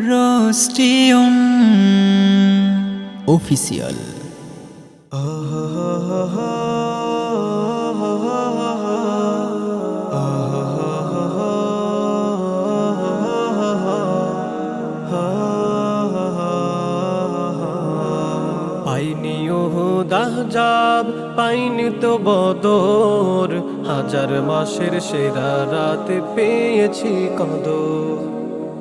Roastion Official. পাইনি উহুদ আহজাব, পাইনি তো বদর, হাজার মাসের সেরা রাত পেয়েছি কদর।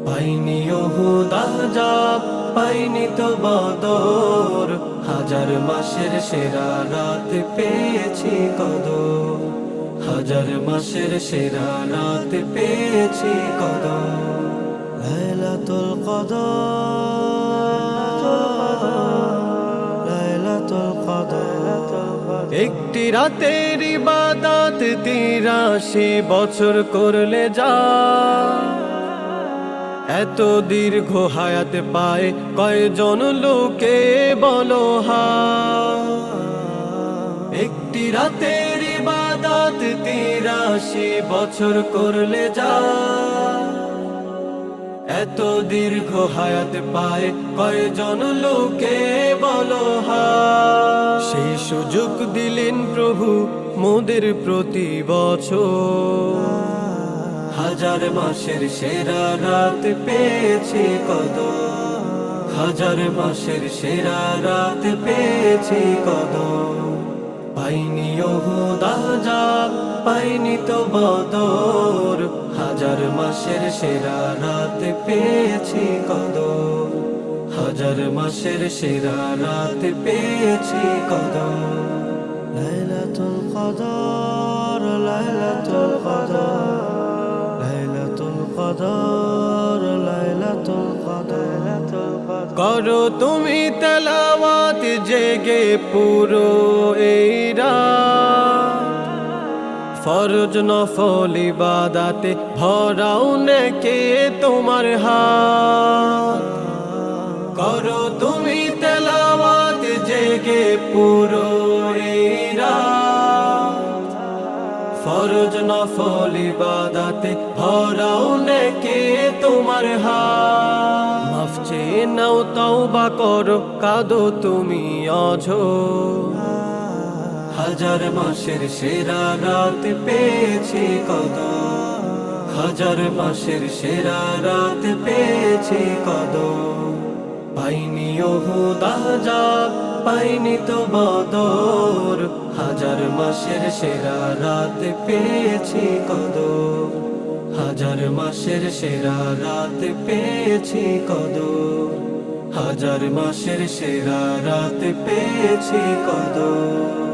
পাইনি উহুদ আহজাব, পাইনি তো বদর, হাজার মাসের সেরা রাত পেয়েছি কদর। হাজার মাসের সেরা রাত পেয়েছি কদর। লাইলাতুল কদর, একটি রাতের ইবাদত ৮৩ বছর করলে যা, এত দীর্ঘ হায়াত পায় কয়জন লোকে বলো হা। একটি রাতের ইবাদত ৮৩ বছর করলে যা, এত দীর্ঘ হায়াত পায় কয়জন লোকে বলো হা। সেই সুযোগ দিলেন প্রভু মোদের প্রতি বছর, হাজার মাসের সেরা রাত পেয়েছি কদর। হাজার মাসের সেরা রাত পেয়েছি কদর। পাইনি উহুদ আহজাব, পাইনি তো বদর, হাজার মাসের সেরা রাত পেয়েছি কদর। হাজার মাসের সেরা রাত পেয়েছি কদর। লাইলাতুল কদর, লাইলাতুল কদর, লাইলাতুল কদর, লাইলাতুল কদর। করো তুমি তেলাওয়াত জেগে পুরো এই রাত, ফরজ নফল ইবাদাতে ভরাও নেকে তোমার হাত। করো তুমি তেলাওয়াত জেগে পুরো এই রাত, ফরজ নফল ইবাদাতে ভরাও নেকে তোমার হাত। মাফ চেয়ে নাও তওবা করো, কাঁদো তুমি অঝোর, হাজার মাসের সেরা রাত পেয়েছি কদর। হাজার মাসের সেরা রাত পেয়েছি কদর। পাইনি উহুদ আহজাব, পাইনি তো বদর, হাজার মাসের সেরা রাত পেয়েছি কদর। হাজার মাসের সেরা রাত পেয়েছি কদর। হাজার মাসের সেরা রাত পেয়েছি কদর।